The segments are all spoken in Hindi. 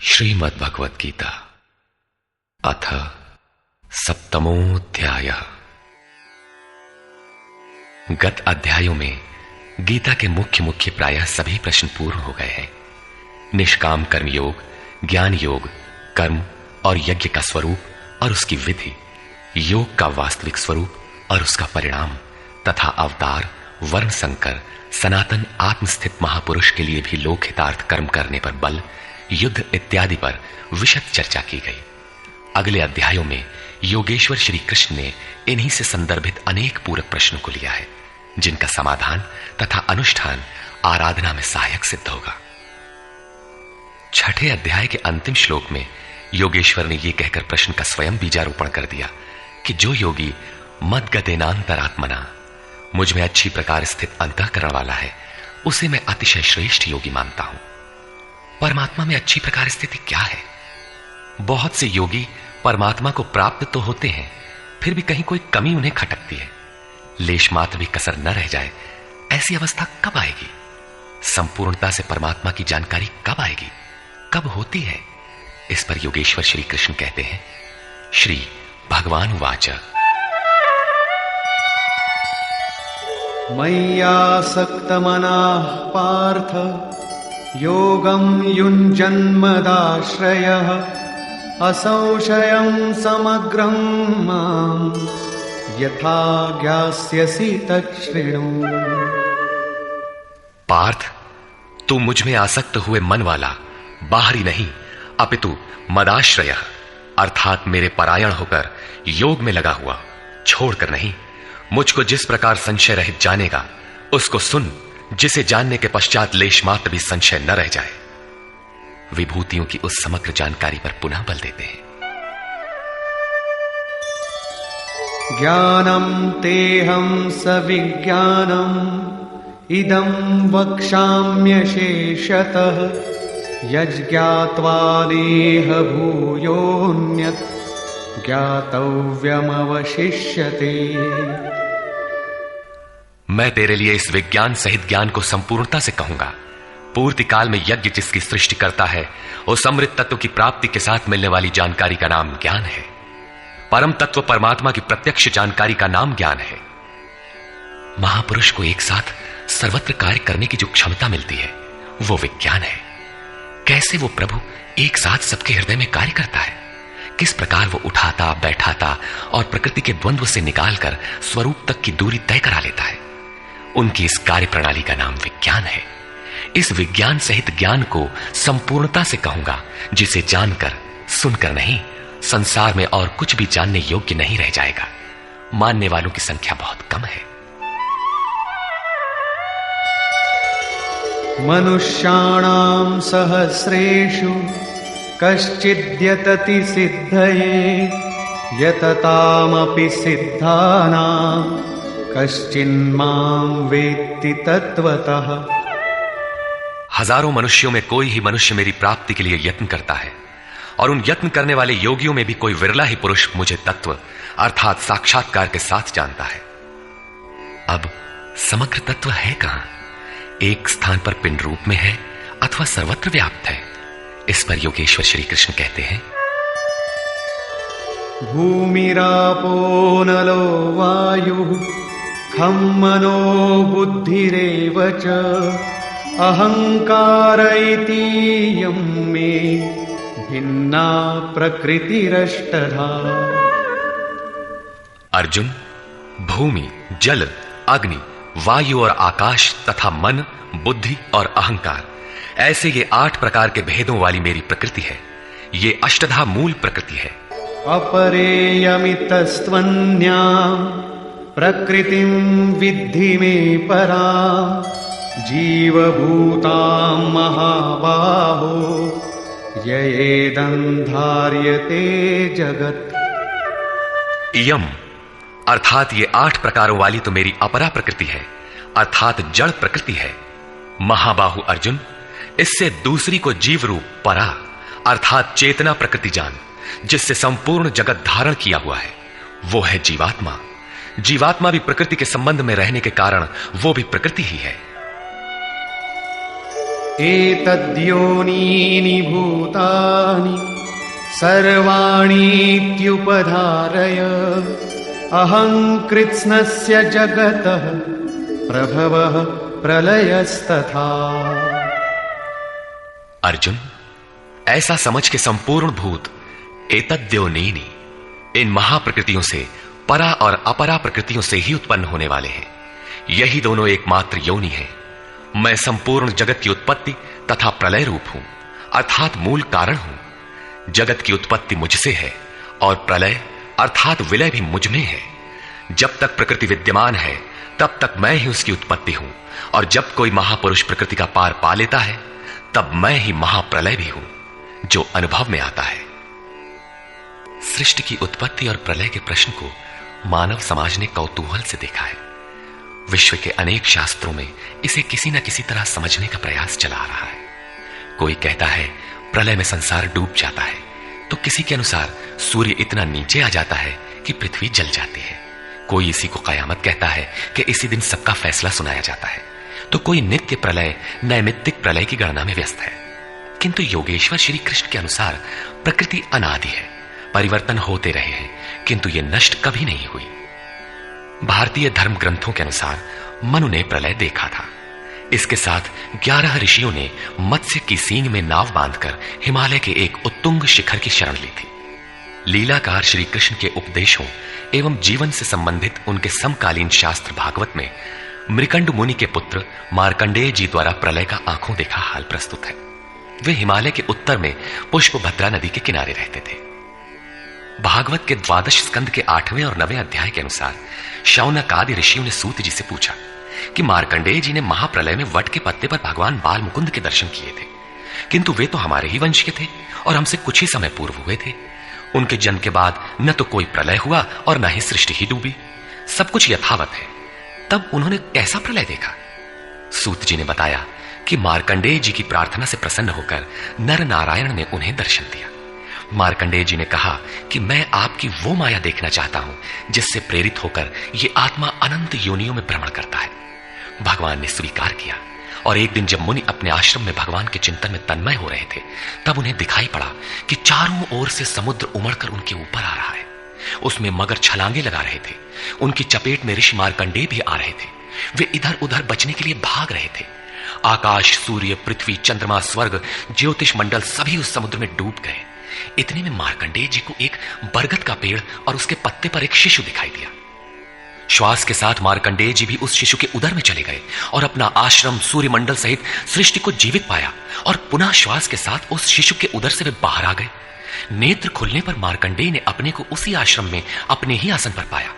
श्रीमद् भगवत गीता अथ सप्तमोऽध्यायः। गत अध्यायों में गीता के मुख्य प्रायः सभी प्रश्न पूर्ण हो गए हैं। निष्काम कर्म योग, ज्ञान योग, कर्म और यज्ञ का स्वरूप और उसकी विधि, योग का वास्तविक स्वरूप और उसका परिणाम तथा अवतार, वर्ण संकर, सनातन आत्मस्थित महापुरुष के लिए भी लोक हितार्थ कर्म करने पर बल, युद्ध इत्यादि पर विशद चर्चा की गई। अगले अध्यायों में योगेश्वर श्री कृष्ण ने इन्हीं से संदर्भित अनेक पूरक प्रश्नों को लिया है, जिनका समाधान तथा अनुष्ठान आराधना में सहायक सिद्ध होगा। छठे अध्याय के अंतिम श्लोक में योगेश्वर ने यह कहकर प्रश्न का स्वयं बीजारोपण कर दिया कि जो योगी मद्गतेनांतरात्मना, मुझ में अच्छी प्रकार स्थित अंतःकरण वाला है, उसे मैं अतिशय श्रेष्ठ योगी मानता हूं। परमात्मा में अच्छी प्रकार स्थिति क्या है? बहुत से योगी परमात्मा को प्राप्त तो होते हैं, फिर भी कहीं कोई कमी उन्हें खटकती है। लेश मात्र भी कसर न रह जाए, ऐसी अवस्था कब आएगी? संपूर्णता से परमात्मा की जानकारी कब आएगी, कब होती है? इस पर योगेश्वर श्री कृष्ण कहते हैं, श्री भगवान उवाच मय्यासक्तमनाः पार्थ योगं युञ्जन्मदाश्रयः असंशयं समग्रं मां यथा ज्ञास्यसि तच्छृणु। पार्थ, तू मुझ में आसक्त हुए मन वाला, बाहरी नहीं अपितु मदाश्रय अर्थात मेरे परायण होकर योग में लगा हुआ, छोड़कर नहीं, मुझको जिस प्रकार संशय रहित जानेगा उसको सुन, जिसे जानने के पश्चात लेश मात्र भी संशय न रह जाए। विभूतियों की उस समग्र जानकारी पर पुनः बल देते हैं। ज्ञानम तेहं सविज्ञानम इदं वक्ष्याम्यशेषतः यज्ञात्वा नेह भूयोऽन्यत् ज्ञातव्यमवशिष्यते। मैं तेरे लिए इस विज्ञान सहित ज्ञान को संपूर्णता से कहूंगा। पूर्ति काल में यज्ञ जिसकी सृष्टि करता है, उस अमृत तत्व की प्राप्ति के साथ मिलने वाली जानकारी का नाम ज्ञान है। परम तत्व परमात्मा की प्रत्यक्ष जानकारी का नाम ज्ञान है। महापुरुष को एक साथ सर्वत्र कार्य करने की जो क्षमता मिलती है, वो विज्ञान है। कैसे वो प्रभु एक साथ सबके हृदय में कार्य करता है, किस प्रकार वो उठाता, बैठाता और प्रकृति के द्वंद्व से निकालकर स्वरूप तक की दूरी तय करा लेता है, उनकी इस कार्य प्रणाली का नाम विज्ञान है। इस विज्ञान सहित ज्ञान को संपूर्णता से कहूंगा, जिसे जानकर, सुनकर नहीं, संसार में और कुछ भी जानने योग्य नहीं रह जाएगा। मानने वालों की संख्या बहुत कम है। मनुष्याणां सहस्रेषु कश्चिद्यतति सिद्धये यततामपि सिद्धानां कश्चिन्मां वेत्ति तत्वतः। हजारों मनुष्यों में कोई ही मनुष्य मेरी प्राप्ति के लिए यत्न करता है, और उन यत्न करने वाले योगियों में भी कोई विरला ही पुरुष मुझे तत्व अर्थात साक्षात्कार के साथ जानता है। अब समग्र तत्व है कहां? एक स्थान पर पिंड रूप में है अथवा सर्वत्र व्याप्त है? इस पर योगेश्वर श्री कृष्ण कहते हैं, भूमिरापो नलो वायुः खं मनो बुद्धिरेव च अहंकार इतीयं मे भिन्ना प्रकृतिरष्टधा। अर्जुन, भूमि, जल, अग्नि, वायु और आकाश तथा मन, बुद्धि और अहंकार, ऐसे ये 8 प्रकार के भेदों वाली मेरी प्रकृति है। ये अष्टधा मूल प्रकृति है। अपरेयमितस्त्वन्या प्रकृतिं विद्धि मे परा जीवभूतां महाबाहो ययेदं धार्यते जगत्। इयम अर्थात ये 8 प्रकारों वाली तो मेरी अपरा प्रकृति है, अर्थात जड़ प्रकृति है। महाबाहु अर्जुन, इससे दूसरी को जीव रूप परा अर्थात चेतना प्रकृति जान, जिससे संपूर्ण जगत धारण किया हुआ है, वो है जीवात्मा। जीवात्मा भी प्रकृति के संबंध में रहने के कारण वो भी प्रकृति ही है। एतद्योनीनि भूतानि सर्वाणीत्युपधारय अहं कृत्स्नस्य जगतः प्रभवः प्रलयस्तथा। अर्जुन, ऐसा समझ के संपूर्ण भूत एतद्योनीनि, इन महाप्रकृतियों से परा और अपरा प्रकृतियों से ही उत्पन्न होने वाले हैं। यही दोनों एकमात्र योनि है। मैं संपूर्ण जगत की उत्पत्ति तथा प्रलय रूप हूं, अर्थात मूल कारण हूं। जगत की उत्पत्ति मुझसे है और प्रलय अर्थात विलय भी मुझ में है। जब तक प्रकृति विद्यमान है तब तक मैं ही उसकी उत्पत्ति हूं, और जब कोई महापुरुष प्रकृति का पार पा लेता है तब मैं ही महाप्रलय भी हूं, जो अनुभव में आता है। सृष्टि की उत्पत्ति और प्रलय के प्रश्न को मानव समाज ने कौतूहल से देखा है। विश्व के अनेक शास्त्रों में इसे किसी न किसी तरह समझने का प्रयास चला आ रहा है। कोई कहता है प्रलय में संसार डूब जाता है, तो किसी के अनुसार सूर्य इतना नीचे आ जाता है कि पृथ्वी जल जाती है। कोई इसी को कयामत कहता है कि इसी दिन सबका फैसला सुनाया जाता है, तो कोई नित्य प्रलय नैमित्तिक प्रलय की गणना में व्यस्त है। किंतु योगेश्वर श्री कृष्ण के अनुसार प्रकृति अनादि है, परिवर्तन होते रहे हैं, किंतु ये नष्ट कभी नहीं हुई। भारतीय धर्म ग्रंथों के अनुसार मनु ने प्रलय देखा था। इसके साथ 11 ऋषियों ने मत्स्य की सींग में नाव बांधकर हिमालय के एक उत्तुंग शिखर की शरण ली थी। लीलाकार श्री कृष्ण के उपदेशों एवं जीवन से संबंधित उनके समकालीन शास्त्र भागवत में मृकंड मुनि के पुत्र मार्कंडेय जी द्वारा प्रलय का आंखों देखा हाल प्रस्तुत है। वे हिमालय के उत्तर में पुष्पभद्रा नदी के किनारे रहते थे। भागवत के 12 स्कंद के 8वें और 9वें अध्याय के अनुसार शौनक आदि ऋषियों ने सूत जी से पूछा कि मार्कंडेय जी ने महाप्रलय में वट के पत्ते पर भगवान बाल मुकुंद के दर्शन किए थे, किंतु वे तो हमारे ही वंश के थे और हमसे कुछ ही समय पूर्व हुए थे। उनके जन्म के बाद न तो कोई प्रलय हुआ और न ही सृष्टि ही डूबी, सब कुछ यथावत है। तब उन्होंने कैसा प्रलय देखा? सूत जी ने बताया कि मार्कंडेय जी की प्रार्थना से प्रसन्न होकर नर नारायण ने उन्हें दर्शन दिया। मार्कंडेय जी ने कहा कि मैं आपकी वो माया देखना चाहता हूं जिससे प्रेरित होकर ये आत्मा अनंत योनियों में भ्रमण करता है। भगवान ने स्वीकार किया, और एक दिन जब मुनि अपने आश्रम में भगवान के चिंतन में तन्मय हो रहे थे, तब उन्हें दिखाई पड़ा कि चारों ओर से समुद्र उमड़कर उनके ऊपर आ रहा है। उसमें मगर छलांगे लगा रहे थे। उनकी चपेट में ऋषि मार्कंडेय भी आ रहे थे। वे इधर उधर बचने के लिए भाग रहे थे। आकाश, सूर्य, पृथ्वी, चंद्रमा, स्वर्ग, ज्योतिष मंडल सभी उस समुद्र में डूब गए। इतने में मार्कंडेय जी को एक बरगद का पेड़ और उसके पत्ते पर एक शिशु दिखाई दिया। श्वास के साथ मार्कंडेय जी भी उस शिशु के उदर में चले गए और अपना आश्रम, सूर्यमंडल सहित सृष्टि को जीवित पाया, और पुनः श्वास के साथ उस शिशु के उदर से वे बाहर आ गए। नेत्र खुलने पर मार्कंडेय ने अपने को उसी आश्रम में अपने ही आसन पर पाया।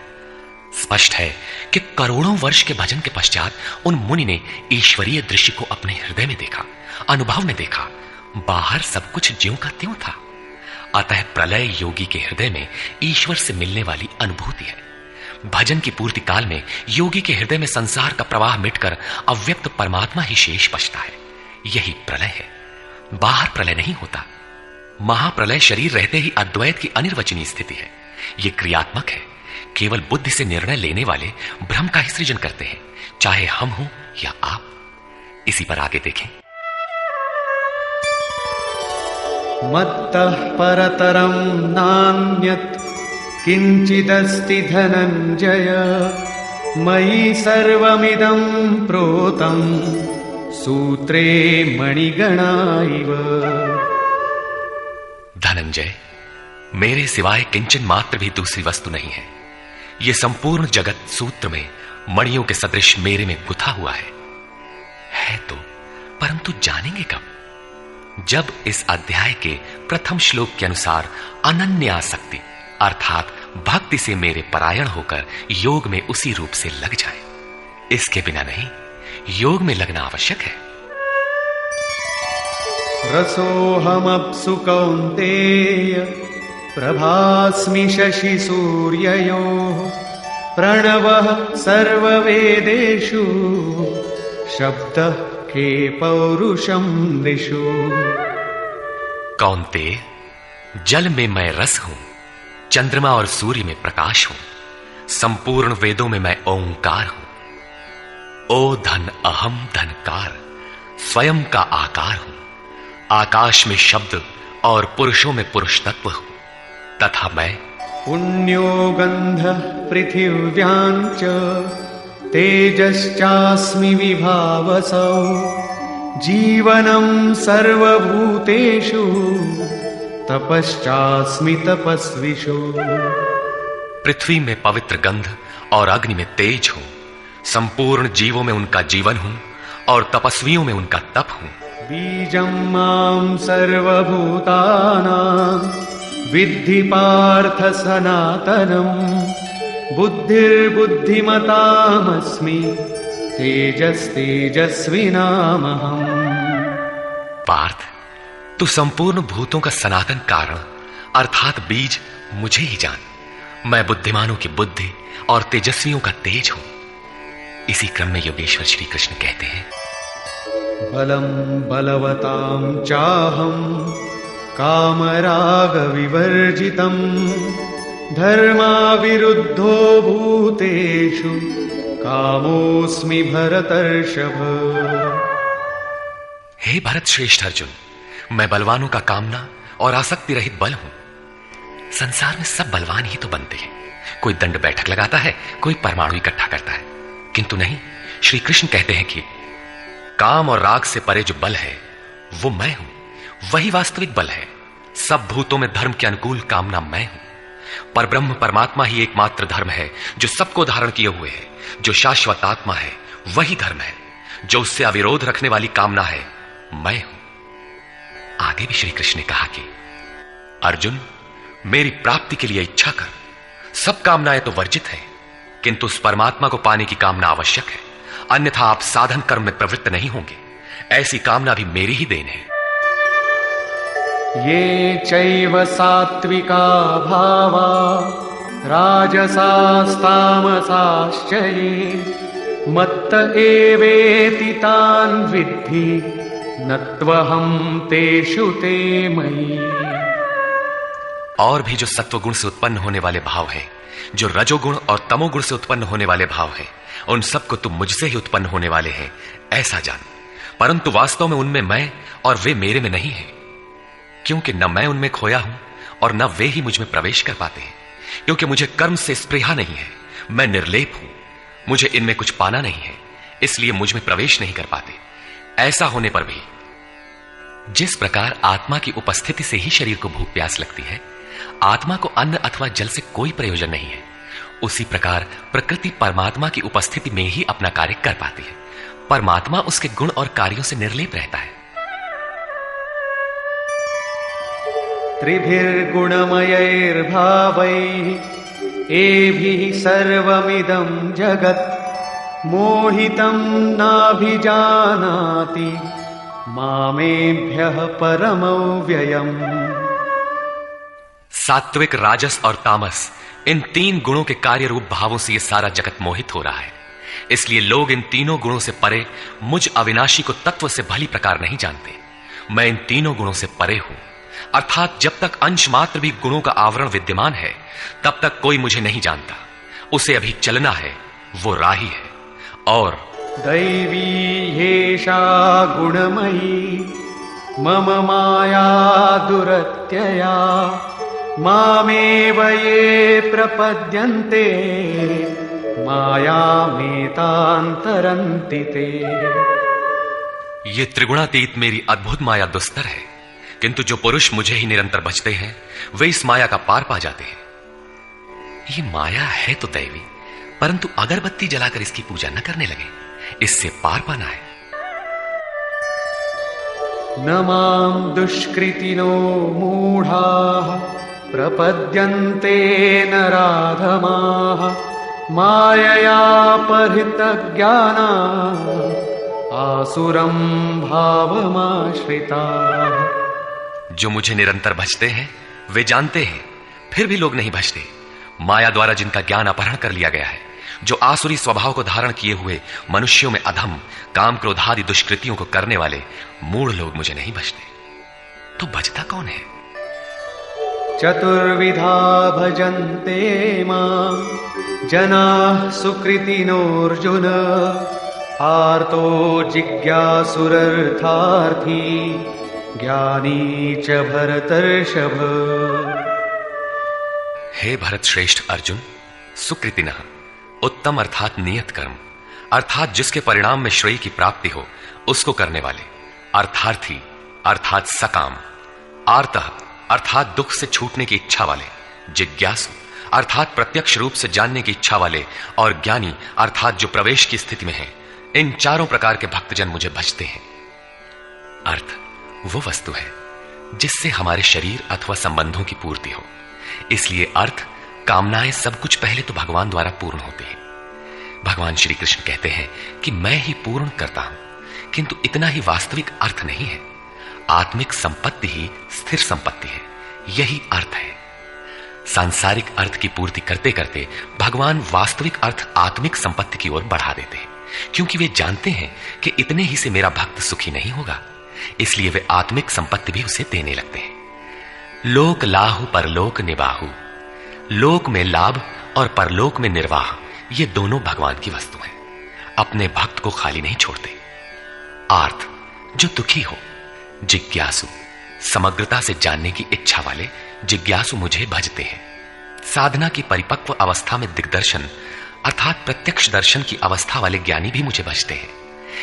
स्पष्ट है कि करोड़ों वर्ष के भजन के पश्चात उन मुनि ने ईश्वरीय दृश्य को अपने हृदय में देखा, अनुभव में देखा। बाहर सब कुछ ज्यों का त्यों था। अतः प्रलय योगी के हृदय में ईश्वर से मिलने वाली अनुभूति है। भजन की पूर्ति काल में योगी के हृदय में संसार का प्रवाह मिटकर अव्यक्त परमात्मा ही शेष बचता है। यही प्रलय है, बाहर प्रलय नहीं होता। महाप्रलय शरीर रहते ही अद्वैत की अनिर्वचनीय स्थिति है। यह क्रियात्मक है। केवल बुद्धि से निर्णय लेने वाले भ्रम का ही सृजन करते हैं, चाहे हम हो या आप। इसी पर आगे देखें। मत्तः परतरं नान्यत् किंचिदस्ति धनंजय मयि सर्वमिदं प्रोतं सूत्रे मणिगणा इव। धनंजय, मेरे सिवाय किंचन मात्र भी दूसरी वस्तु नहीं है। यह संपूर्ण जगत सूत्र में मणियों के सदृश मेरे में गुथा हुआ है तो परंतु जानेंगे कब? जब इस अध्याय के प्रथम श्लोक के अनुसार अनन्य आसक्ति अर्थात भक्ति से मेरे परायण होकर योग में उसी रूप से लग जाए। इसके बिना नहीं, योग में लगना आवश्यक है। रसोहमप्सु कौन्तेय प्रभास्मि शशि सूर्ययोः प्रणवः सर्ववेदेषु शब्दः के पौरुषं दिशु। कौन्तेय, जल में मैं रस हूं, चंद्रमा और सूर्य में प्रकाश हूं, संपूर्ण वेदों में मैं ओंकार हूं। ओ धन अहम धनकार, स्वयं का आकार हूं, आकाश में शब्द और पुरुषों में पुरुष तत्व हूं, तथा मैं पुण्यो गंधः पृथिव्यां च तेजश्चास्मि विभावसौ जीवनं सर्वभूतेषु तपश्चास्मि तपस्विषु। पृथ्वी में पवित्र गंध और अग्नि में तेज हूं, संपूर्ण जीवों में उनका जीवन हूं और तपस्वियों में उनका तप हूं। बीजं मां सर्वभूतानां विद्धि पार्थ सनातनम् बुद्धिर्बुद्धिमतामस्मि तेजस्तेजस्विनामहम्। पार्थ, तू संपूर्ण भूतों का सनातन कारण अर्थात बीज मुझे ही जान। मैं बुद्धिमानों की बुद्धि और तेजस्वियों का तेज हूं। इसी क्रम में योगेश्वर श्री कृष्ण कहते हैं, बलं बलवतां चाहं कामराग विवर्जितं धर्माविरुद्धो भूतेषु कामोऽस्मि भरतर्षभ। हे भरत श्रेष्ठ अर्जुन, मैं बलवानों का कामना और आसक्ति रहित बल हूं। संसार में सब बलवान ही तो बनते हैं। कोई दंड बैठक लगाता है, कोई परमाणु इकट्ठा करता है, किंतु नहीं, श्री कृष्ण कहते हैं कि काम और राग से परे जो बल है वो मैं हूं, वही वास्तविक बल है। सब भूतों में धर्म के अनुकूल कामना मैं हूं। परब्रह्म परमात्मा ही एकमात्र धर्म है जो सबको धारण किए हुए है। जो शाश्वत आत्मा है वही धर्म है। जो उससे अविरोध रखने वाली कामना है मैं हूं। आगे भी श्री कृष्ण ने कहा कि अर्जुन, मेरी प्राप्ति के लिए इच्छा कर। सब कामनाएं तो वर्जित है, किंतु उस परमात्मा को पाने की कामना आवश्यक है, अन्यथा आप साधन कर्म में प्रवृत्त नहीं होंगे। ऐसी कामना भी मेरी ही देन है। ये चैव सात्विका भावा राजसास्तामसाश्च ये मत्त एवेति तान् विद्धि नत्वहं तेषु ते मयि। और भी जो सत्वगुण से उत्पन्न होने वाले भाव है, जो रजोगुण और तमोगुण से उत्पन्न होने वाले भाव है, उन सबको तुम मुझसे ही उत्पन्न होने वाले हैं ऐसा जान। परंतु वास्तव में उनमें मैं और वे मेरे में नहीं है, क्योंकि न मैं उनमें खोया हूं और न वे ही मुझ में प्रवेश कर पाते हैं। क्योंकि मुझे कर्म से स्पृहा नहीं है, मैं निर्लेप हूं, मुझे इनमें कुछ पाना नहीं है, इसलिए मुझ में प्रवेश नहीं कर पाते। ऐसा होने पर भी जिस प्रकार आत्मा की उपस्थिति से ही शरीर को भूख प्यास लगती है, आत्मा को अन्न अथवा जल से कोई प्रयोजन नहीं है, उसी प्रकार प्रकृति परमात्मा की उपस्थिति में ही अपना कार्य कर पाती है। परमात्मा उसके गुण और कार्यों से निर्लेप रहता है। त्रिभिर्गुणमयैर्भावैः एभिः सर्वमिदं जगत् मोहितं नाभिजानाति मामेभ्यः परमव्ययम्। सात्विक, राजस और तामस, इन तीन गुणों के कार्य रूप भावों से यह सारा जगत मोहित हो रहा है। इसलिए लोग इन तीनों गुणों से परे मुझ अविनाशी को तत्व से भली प्रकार नहीं जानते। मैं इन तीनों गुणों से परे हूं, अर्थात जब तक अंश मात्र भी गुणों का आवरण विद्यमान है तब तक कोई मुझे नहीं जानता। उसे अभी चलना है, वो राही है। और दैवी ह्येषा गुणमयी मम माया दुरत्यया मामेव ये प्रपद्यन्ते मायामेतां तरन्ति ते। ये त्रिगुणातीत मेरी अद्भुत माया दुस्तर है, किंतु जो पुरुष मुझे ही निरंतर भजते हैं वे इस माया का पार पा जाते हैं। ये माया है तो दैवी, परंतु अगरबत्ती जलाकर इसकी पूजा न करने लगे, इससे पार पाना है। न मां दुष्कृतिनो मूढ़ाः प्रपद्यन्ते नराधमाः मायया परितज्ञानाः आसुरं भावमाश्रिताः। जो मुझे निरंतर भजते हैं वे जानते हैं, फिर भी लोग नहीं भजते। माया द्वारा जिनका ज्ञान अपहरण कर लिया गया है, जो आसुरी स्वभाव को धारण किए हुए मनुष्यों में अधम काम क्रोधादि दुष्कृतियों को करने वाले मूढ़ लोग मुझे नहीं भजते। तो भजता कौन है? चतुर्विधा भजन्ते मां जनाः सुकृतिनोऽर्जुन आर्तो जिज्ञासुरर्थार्थी ज्ञानी च भरतर्षभ। हे भरत श्रेष्ठ अर्जुन, सुकृतिनः, उत्तम अर्थात नियत कर्म, अर्थात जिसके परिणाम में श्रेय की प्राप्ति हो उसको करने वाले, अर्थार्थी अर्थात सकाम, आर्तः अर्थात दुख से छूटने की इच्छा वाले, जिज्ञासु अर्थात प्रत्यक्ष रूप से जानने की इच्छा वाले, और ज्ञानी अर्थात जो प्रवेश की स्थिति में है। इन चारों प्रकार के भक्तजन मुझे भजते हैं। अर्थ वो वस्तु है जिससे हमारे शरीर अथवा संबंधों की पूर्ति हो। इसलिए अर्थ, कामनाएं सब कुछ पहले तो भगवान द्वारा पूर्ण होते हैं। भगवान श्री कृष्ण कहते हैं कि मैं ही पूर्ण करता हूं, किंतु इतना ही वास्तविक अर्थ नहीं है। आत्मिक संपत्ति ही स्थिर संपत्ति है, यही अर्थ है। सांसारिक अर्थ की पूर्ति करते करते भगवान वास्तविक अर्थ आत्मिक संपत्ति की ओर बढ़ा देते हैं, क्योंकि वे जानते हैं कि इतने ही से मेरा भक्त सुखी नहीं होगा। इसलिए वे आत्मिक संपत्ति भी उसे देने लगते हैं। लोक लाहु परलोक निबाहु, लोक में लाभ और परलोक में निर्वाह, ये दोनों भगवान की वस्तु हैं। अपने भक्त को खाली नहीं छोड़ते। आर्त, जो दुखी हो, जिज्ञासु, समग्रता से जानने की इच्छा वाले जिज्ञासु मुझे भजते हैं। साधना की परिपक्व अवस्था में दिग्दर्शन अर्थात प्रत्यक्ष दर्शन की अवस्था वाले ज्ञानी भी मुझे भजते हैं।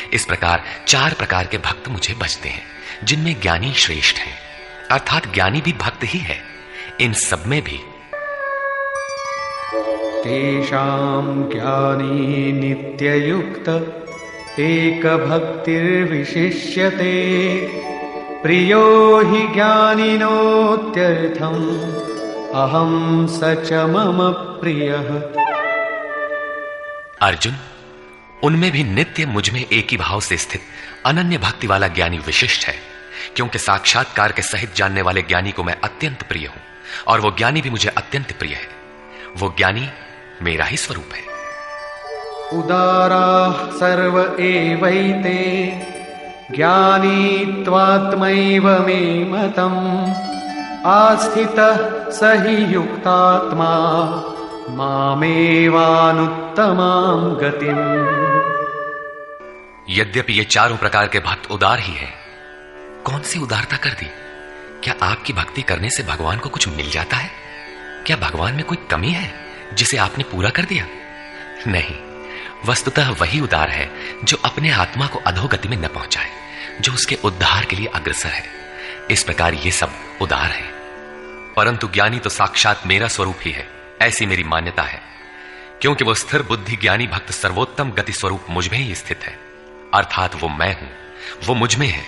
इस प्रकार 4 प्रकार के भक्त मुझे भजते हैं, जिनमें ज्ञानी श्रेष्ठ है, अर्थात ज्ञानी भी भक्त ही है। इन सब में भी तेषां ज्ञानी नित्ययुक्त एक भक्तिर्विशिष्यते, प्रियो हि ज्ञानिनोत्यर्थम् अहं स च मम प्रियः। अर्जुन, उनमें भी नित्य मुझ में एक ही भाव से स्थित अनन्य भक्ति वाला ज्ञानी विशिष्ट है, क्योंकि साक्षात्कार के सहित जानने वाले ज्ञानी को मैं अत्यंत प्रिय हूं, और वो ज्ञानी भी मुझे अत्यंत प्रिय है। वो ज्ञानी मेरा ही स्वरूप है। उदाराः सर्व एवैते ज्ञानी त्वात्मैव मे मतम्, आस्थितः स हि युक्तात्मा मामेवानुत्तमां गतिम्। यद्यपि ये चारों प्रकार के भक्त उदार ही हैं, कौन सी उदारता कर दी? क्या आपकी भक्ति करने से भगवान को कुछ मिल जाता है? क्या भगवान में कोई कमी है जिसे आपने पूरा कर दिया? नहीं, वस्तुतः वही उदार है जो अपने आत्मा को अधोगति में न पहुंचाए, जो उसके उद्धार के लिए अग्रसर है। इस प्रकार ये सब उदार है। परंतु ज्ञानी तो साक्षात मेरा स्वरूप ही है, ऐसी मेरी मान्यता है, क्योंकि वो स्थिर बुद्धि ज्ञानी भक्त सर्वोत्तम गति स्वरूप मुझ में ही स्थित है। अर्थात वो मैं हूं, वो मुझ में है,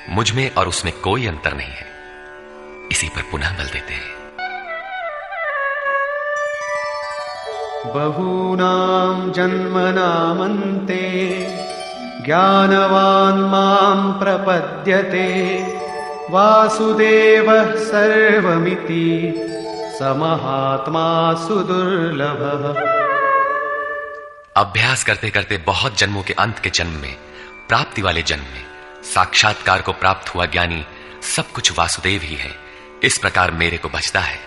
मुझ में और उसमें कोई अंतर नहीं है। इसी पर पुनः बल देते हैं। बहूनां जन्मनामन्ते ज्ञानवान् मां प्रपद्यते, वासुदेवः सर्वमिति स महात्मा सुदुर्लभः। अभ्यास करते करते बहुत जन्मों के अंत के जन्म में, प्राप्ति वाले जन्म में साक्षात्कार को प्राप्त हुआ ज्ञानी सब कुछ वासुदेव ही है। इस प्रकार मेरे को भजता है।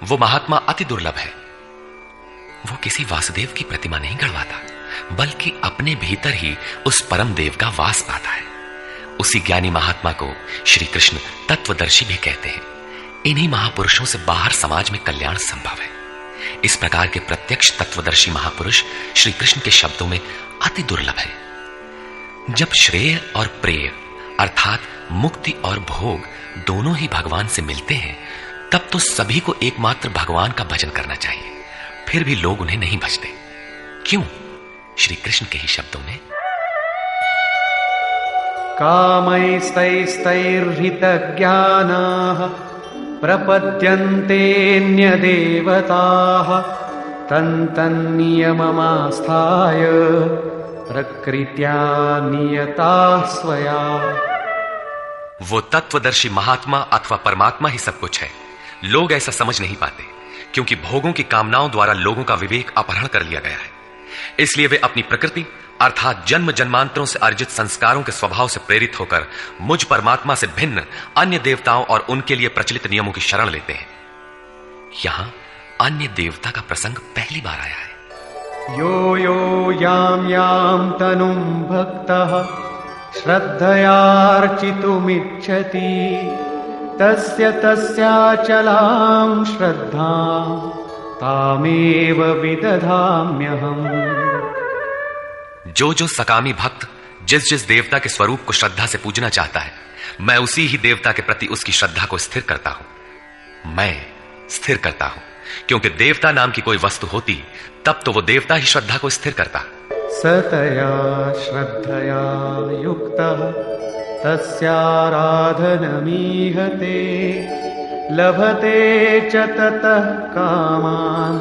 वो महात्मा अति दुर्लभ है। वो किसी वासुदेव की प्रतिमा नहीं गढ़वाता, बल्कि अपने भीतर ही उस परम देव का वास पाता है। उसी ज्ञानी महात्मा को श्री कृष्ण तत्वदर्शी भी कहते हैं। इन्हीं महापुरुषों से बाहर समाज में कल्याण संभव है। इस प्रकार के प्रत्यक्ष तत्वदर्शी महापुरुष श्री कृष्ण के शब्दों में अति दुर्लभ है। जब श्रेय और प्रेय अर्थात मुक्ति और भोग दोनों ही भगवान से मिलते हैं, तब तो सभी को एकमात्र भगवान का भजन करना चाहिए। फिर भी लोग उन्हें नहीं भजते। क्यों? श्री कृष्ण के ही शब्दों में, कामैस्तैस्तैर्हितज्ञानाः प्रपद्यन्तेऽन्यदेवताः तन्तन्नियममास्थाय प्रकृत्या नियताः स्वया। वो तत्वदर्शी महात्मा अथवा परमात्मा ही सब कुछ है। लोग ऐसा समझ नहीं पाते, क्योंकि भोगों की कामनाओं द्वारा लोगों का विवेक अपहरण कर लिया गया है। इसलिए वे अपनी प्रकृति अर्थात जन्म जन्मांतरों से अर्जित संस्कारों के स्वभाव से प्रेरित होकर मुझ परमात्मा से भिन्न अन्य देवताओं और उनके लिए प्रचलित नियमों की शरण लेते हैं। यहां अन्य देवता का प्रसंग पहली बार आया है। यो यो यां यां तनुं भक्तः श्रद्धयार्चितुमिच्छति तस्य तस्याचलां श्रद्धां तामेव विदधाम्यहम्। जो जो सकामी भक्त जिस जिस देवता के स्वरूप को श्रद्धा से पूजना चाहता है, मैं उसी ही देवता के प्रति उसकी श्रद्धा को स्थिर करता हूं। मैं स्थिर करता हूं, क्योंकि देवता नाम की कोई वस्तु होती तब तो वो देवता ही श्रद्धा को स्थिर करता। सतया श्रद्धया युक्तः तस्याराधनमीहते लभते च ततः कामान्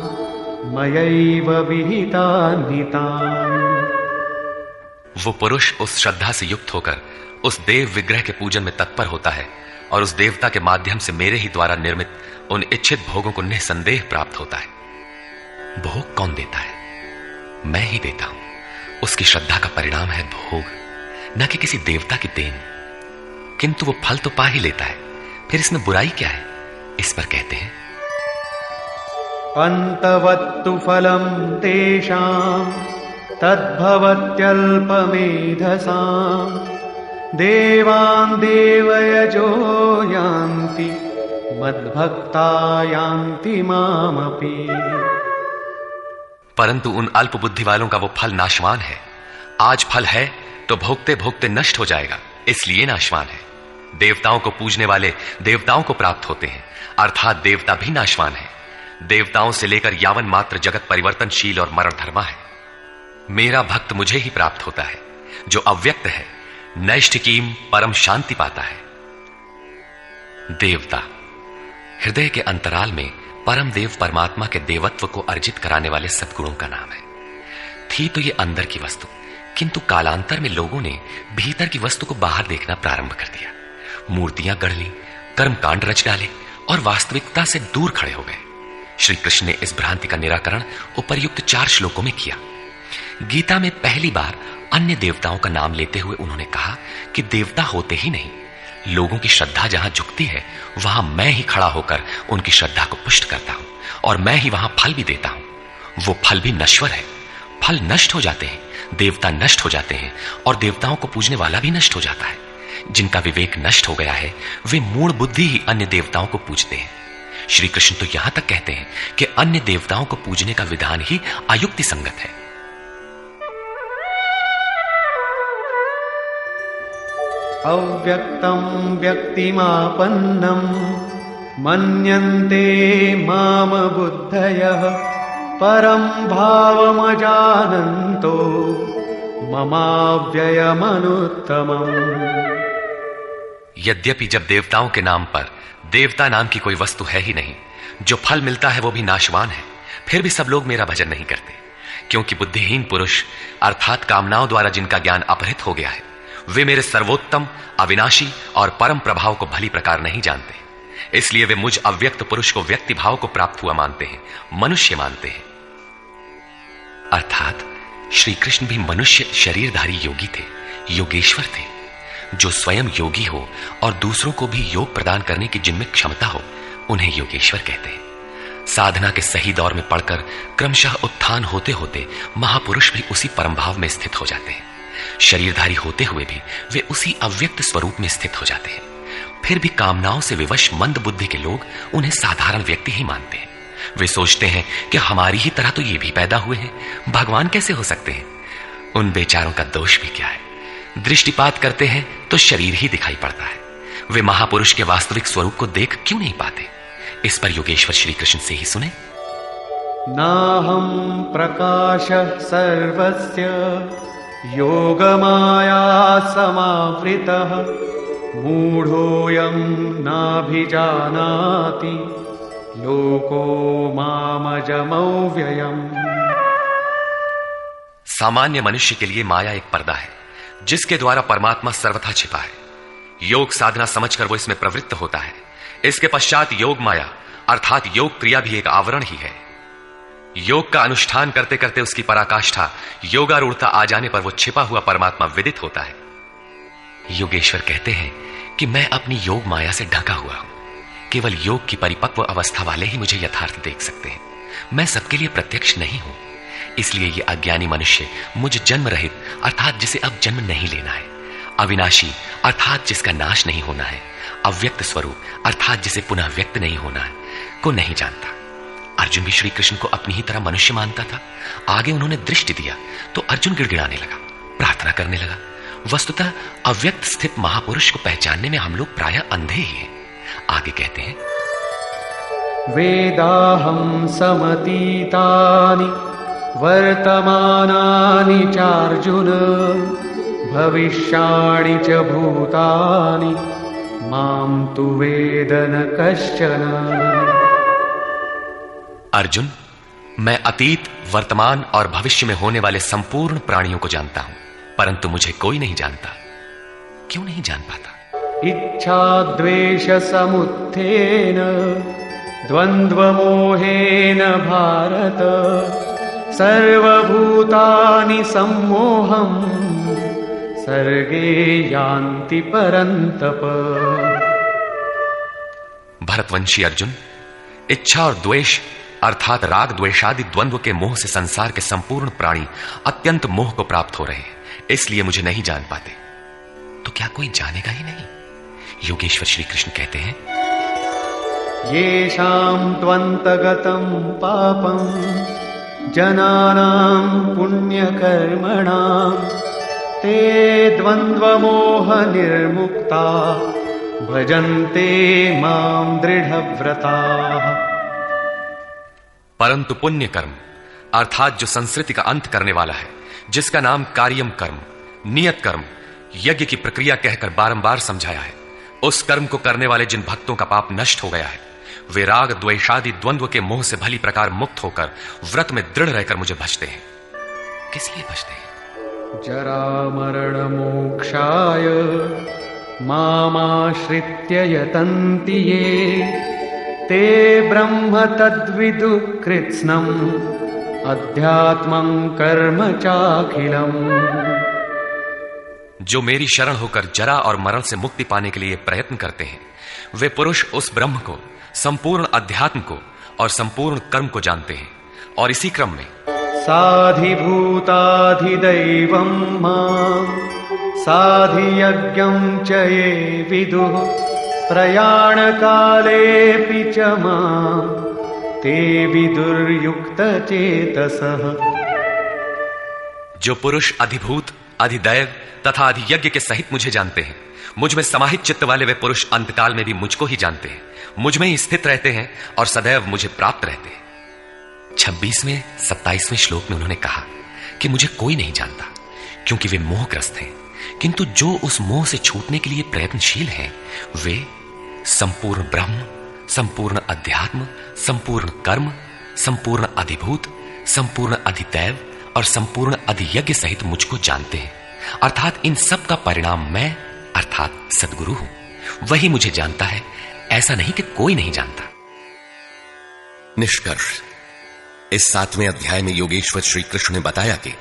मयैव विहितान् हितान्। वो पुरुष उस श्रद्धा से युक्त होकर उस देव विग्रह के पूजन में तत्पर होता है और उस देवता के माध्यम से मेरे ही द्वारा निर्मित उन इच्छित भोगों को निसंदेह प्राप्त होता है। भोग कौन देता है? मैं ही देता हूं। उसकी श्रद्धा का परिणाम है भोग, न कि किसी देवता की देन। किंतु वो फल तो पा ही लेता है, फिर इसमें बुराई क्या है? इस पर कहते हैं अंतवत्तु फलम तेषां तद्भवत्यल्पमेधसां देवान् देवयजो यान्ति मद्भक्ता यान्ति मामपि। परंतु उन अल्प बुद्धि वालों का वो फल नाशवान है। आज फल है तो भोगते भोगते नष्ट हो जाएगा, इसलिए नाशवान है। देवताओं को पूजने वाले देवताओं को प्राप्त होते हैं, अर्थात देवता भी नाशवान है। देवताओं से लेकर यावन मात्र जगत परिवर्तनशील और मरणधर्मा है। मेरा भक्त मुझे ही प्राप्त होता है, जो अव्यक्त है, नैष्ठिकीम परम शांति पाता है। देवता हृदय के अंतराल में परम देव परमात्मा के देवत्व को अर्जित कराने वाले सद्गुणों का नाम है। थी तो ये अंदर की वस्तु, किंतु कालांतर में लोगों ने भीतर की वस्तु को बाहर देखना प्रारंभ कर दिया। मूर्तियां गढ़ ली, कर्मकांड रच डाले और वास्तविकता से दूर खड़े हो गए। श्री कृष्ण ने इस भ्रांति का निराकरण उपर्युक्त 4 श्लोकों में किया। गीता में पहली बार अन्य देवताओं का नाम लेते हुए उन्होंने कहा कि देवता होते ही नहीं, लोगों की श्रद्धा जहां झुकती है वहां मैं ही खड़ा होकर उनकी श्रद्धा को पुष्ट करता हूं और मैं ही वहां फल भी देता हूं। वो फल भी नश्वर है। फल नष्ट हो जाते हैं, देवता नष्ट हो जाते हैं और देवताओं को पूजने वाला भी नष्ट हो जाता है। जिनका विवेक नष्ट हो गया है वे मूढ़ बुद्धि ही अन्य देवताओं को पूजते हैं। श्री कृष्ण तो यहां तक कहते हैं कि अन्य देवताओं को पूजने का विधान ही अयुक्ति संगत है। अव्यक्तं व्यक्तिमापन्नं मन्यन्ते माम बुद्धयः परं भावमजानन्तो ममाव्ययमनुत्तमम्। यद्यपि जब देवताओं के नाम पर देवता नाम की कोई वस्तु है ही नहीं, जो फल मिलता है वो भी नाशवान है, फिर भी सब लोग मेरा भजन नहीं करते, क्योंकि बुद्धिहीन पुरुष अर्थात कामनाओं द्वारा जिनका ज्ञान अपहृत हो गया है, वे मेरे सर्वोत्तम, अविनाशी और परम प्रभाव को भली प्रकार नहीं जानते। इसलिए वे मुझ अव्यक्त पुरुष को व्यक्ति भाव को प्राप्त हुआ मानते हैं, मनुष्य मानते हैं। अर्थात श्री कृष्ण भी मनुष्य शरीरधारी योगी थे, योगेश्वर थे। जो स्वयं योगी हो और दूसरों को भी योग प्रदान करने की जिनमें क्षमता हो, उन्हें योगेश्वर कहते हैं। साधना के सही दौर में पड़कर क्रमशः उत्थान होते होते महापुरुष भी उसी परम भाव में स्थित हो जाते हैं। शरीरधारी होते हुए भी वे उसी अव्यक्त स्वरूप में स्थित हो जाते हैं। फिर भी कामनाओं से विवश मंद बुद्धि के लोग उन्हें साधारण व्यक्ति ही मानते हैं। वे सोचते हैं कि हमारी ही तरह तो ये भी पैदा हुए हैं, भगवान कैसे हो सकते हैं। उन बेचारों का दोष भी क्या है? दृष्टिपात करते हैं तो शरीर ही दिखाई पड़ता है। वे महापुरुष के वास्तविक स्वरूप को देख क्यों नहीं पाते? इस पर योगेश्वर श्री कृष्ण से ही सुने। नाहं प्रकाशः सर्वस्य योगमाया समावृतः मूढ़ोऽयं नाभिजानाति लोको मामजमव्ययम्। सामान्य मनुष्य के लिए माया एक पर्दा है जिसके द्वारा परमात्मा सर्वथा छिपा है। योग साधना समझकर वो इसमें प्रवृत्त होता है। इसके पश्चात योग माया अर्थात योग क्रिया भी एक आवरण ही है। योग का अनुष्ठान करते करते उसकी पराकाष्ठा योगारूढ़ता आ जाने पर वो छिपा हुआ परमात्मा विदित होता है। योगेश्वर कहते हैं कि मैं अपनी योग माया से ढका हुआ हूं। केवल योग की परिपक्व अवस्था वाले ही मुझे यथार्थ देख सकते हैं। मैं सबके लिए प्रत्यक्ष नहीं हूं। इसलिए ये अज्ञानी मनुष्य मुझ जन्म रहित अर्थात जिसे अब जन्म नहीं लेना है, अविनाशी अर्थात जिसका नाश नहीं होना है, अव्यक्त स्वरूप अर्थात जिसे पुनः व्यक्त नहीं होना है को नहीं जानता। अर्जुन भी श्री कृष्ण को अपनी ही तरह मनुष्य मानता था। आगे उन्होंने दृष्टि दिया तो अर्जुन गिड़गिड़ाने लगा, प्रार्थना करने लगा। वस्तुतः अव्यक्त स्थित महापुरुष को पहचानने में हम लोग प्रायः अंधे ही हैं। आगे कहते हैं, वेदाहं समतीतानि वर्तमानानि चार्जुन भविष्याणि च भूतानि मां तु वेद न कश्चन। अर्जुन, मैं अतीत, वर्तमान और भविष्य में होने वाले संपूर्ण प्राणियों को जानता हूं, परंतु मुझे कोई नहीं जानता। क्यों नहीं जान पाता? इच्छा द्वेष समुत्थेन द्वंद्व मोहेन भारत सर्वभूतानि सम्मोहं सर्गे यान्ति परन्तप। भरतवंशी अर्जुन, इच्छा और द्वेष अर्थात राग द्वेषादि द्वंद्व के मोह से संसार के संपूर्ण प्राणी अत्यंत मोह को प्राप्त हो रहे हैं, इसलिए मुझे नहीं जान पाते। तो क्या कोई जानेगा ही नहीं? योगेश्वर श्री कृष्ण कहते हैं, येषां त्वन्तगतं पापं जनानां पुण्यकर्मणां ते द्वन्द्वमोह निर्मुक्ता भजन्ते मां दृढ़व्रताः। परंतु पुण्य कर्म अर्थात जो संस्कृति का अंत करने वाला है, जिसका नाम कार्यम कर्म, नियत कर्म, यज्ञ की प्रक्रिया कहकर बारंबार समझाया है, उस कर्म को करने वाले जिन भक्तों का पाप नष्ट हो गया है, वे राग द्वेषादि द्वंद्व के मोह से भली प्रकार मुक्त होकर व्रत में दृढ़ रहकर मुझे भजते हैं। किस लिए भजते हैं? जरा मरण मोक्षाय मामाश्रित्य यतन्ति ये ते ब्रह्म तद्विदु कृत्स्नम् अध्यात्मं कर्म चाखिलम्। जो मेरी शरण होकर जरा और मरण से मुक्ति पाने के लिए प्रयत्न करते हैं, वे पुरुष उस ब्रह्म को, संपूर्ण अध्यात्म को और संपूर्ण कर्म को जानते हैं। और इसी क्रम में साधिभूताधिदैवं मां साधियज्ञं च ये विदुः प्रयाण कालेऽपि च मां ते विदुर्युक्तचेतसः। जो पुरुष अधिभूत, अधिदैव तथा अधियज्ञ के सहित मुझे जानते हैं, मुझ में समाहित चित्त वाले वे पुरुष अंतकाल में भी मुझको ही जानते हैं, मुझ में ही स्थित रहते हैं और सदैव मुझे प्राप्त रहते हैं। 26वें 27वें श्लोक में उन्होंने कहा कि मुझे कोई नहीं जानता क्योंकि वे मोहग्रस्त हैं, किंतु जो उस मोह से छूटने के लिए प्रयत्नशील हैं, वे संपूर्ण ब्रह्म, संपूर्ण अध्यात्म, संपूर्ण कर्म, संपूर्ण अधिभूत, संपूर्ण अधिदैव और संपूर्ण अधियज्ञ सहित मुझको जानते हैं। अर्थात इन सब का परिणाम मैं अर्थात सद्गुरु हूं। वही मुझे जानता है, ऐसा नहीं कि कोई नहीं जानता। निष्कर्ष, इस 7वें अध्याय में योगेश्वर श्री कृष्ण ने बताया कि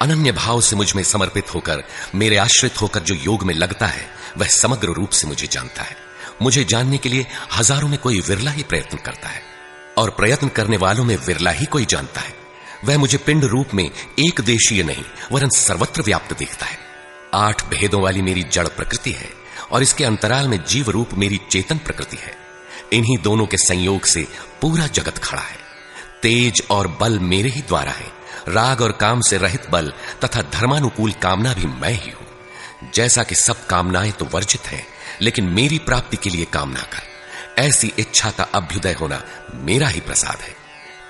अनन्य भाव से मुझ में समर्पित होकर, मेरे आश्रित होकर जो योग में लगता है, वह समग्र रूप से मुझे जानता है। मुझे जानने के लिए हजारों में कोई विरला ही प्रयत्न करता है, और प्रयत्न करने वालों में विरला ही कोई जानता है। वह मुझे पिंड रूप में एक देशीय नहीं वरन सर्वत्र व्याप्त देखता है। 8 भेदों वाली मेरी जड़ प्रकृति है और इसके अंतराल में जीव रूप मेरी चेतन प्रकृति है। इन्हीं दोनों के संयोग से पूरा जगत खड़ा है। तेज और बल मेरे ही द्वारा है। राग और काम से रहित बल तथा धर्मानुकूल कामना भी मैं ही हूं। जैसा कि सब कामनाएं तो वर्जित हैं, लेकिन मेरी प्राप्ति के लिए कामना कर, ऐसी इच्छा का अभ्युदय होना मेरा ही प्रसाद है।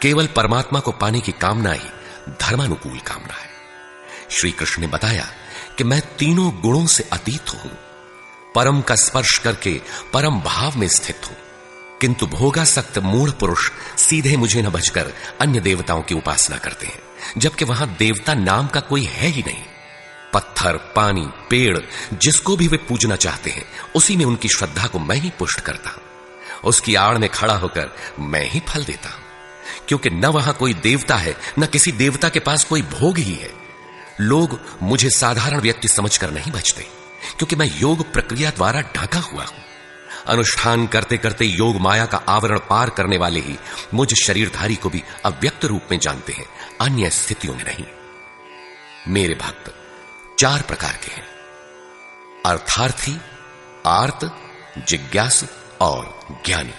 केवल परमात्मा को पाने की कामना ही धर्मानुकूल कामना है। श्री कृष्ण ने बताया कि मैं तीनों गुणों से अतीत हूं, परम का स्पर्श करके परम भाव में स्थित हूं, किंतु भोगासक्त मूढ़ पुरुष सीधे मुझे न भजकर अन्य देवताओं की उपासना करते हैं, जबकि वहां देवता नाम का कोई है ही नहीं। पत्थर, पानी, पेड़, जिसको भी वे पूजना चाहते हैं, उसी में उनकी श्रद्धा को मैं ही पुष्ट करता हूं। उसकी आड़ में खड़ा होकर मैं ही फल देता हूं, क्योंकि न वहां कोई देवता है, न किसी देवता के पास कोई भोग ही है। लोग मुझे साधारण व्यक्ति समझकर नहीं भजते, क्योंकि मैं योग प्रक्रिया द्वारा ढका हुआ हूं। अनुष्ठान करते करते योग माया का आवरण पार करने वाले ही मुझ शरीरधारी को भी अव्यक्त रूप में जानते हैं, अन्य स्थितियों में नहीं। मेरे भक्त 4 प्रकार के हैं: अर्थार्थी, आर्त, जिज्ञासु और ज्ञानी।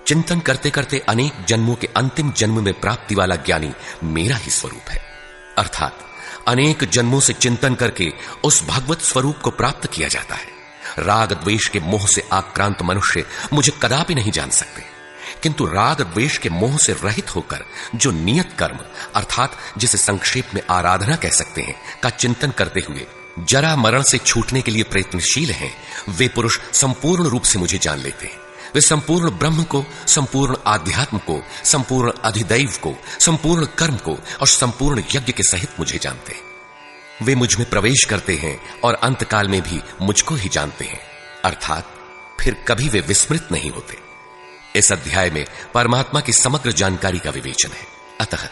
चिंतन करते करते अनेक जन्मों के अंतिम जन्म में प्राप्ति वाला ज्ञानी मेरा ही स्वरूप है। अर्थात अनेक जन्मों से चिंतन करके उस भगवत स्वरूप को प्राप्त किया जाता है। राग द्वेष के मोह से आक्रांत मनुष्य मुझे कदापि नहीं जान सकते, किंतु राग द्वेष के मोह से रहित होकर जो नियत कर्म अर्थात जिसे संक्षेप में आराधना कह सकते हैं का चिंतन करते हुए जरा मरण से छूटने के लिए प्रयत्नशील हैं, वे पुरुष संपूर्ण रूप से मुझे जान लेते हैं। वे संपूर्ण ब्रह्म को, संपूर्ण आध्यात्म को, संपूर्ण अधिदैव को, संपूर्ण कर्म को और संपूर्ण यज्ञ के सहित मुझे जानते हैं। वे मुझ में प्रवेश करते हैं और अंतकाल में भी मुझको ही जानते हैं, अर्थात फिर कभी वे विस्मृत नहीं होते। इस अध्याय में परमात्मा की समग्र जानकारी का विवेचन है। अतः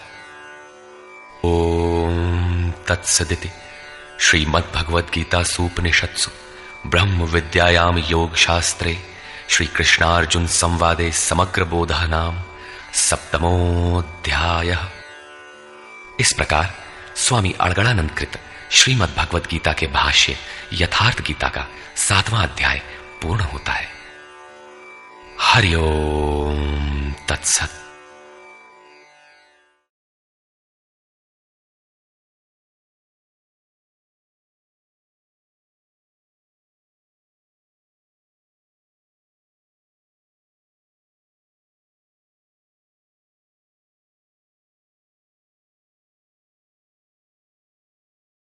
ओम तत्सदिति श्रीमद्भगवद्गीता सूपनिषत्सु ब्रह्म विद्यायाम योग शास्त्रे श्री कृष्णार्जुन संवादे समग्र बोधः नाम सप्तमोऽध्यायः। इस प्रकार स्वामी अड़गड़ानंद कृत श्रीमद् भगवद गीता के भाष्य यथार्थ गीता का 7वां अध्याय पूर्ण होता है। हरि ओम तत्सत।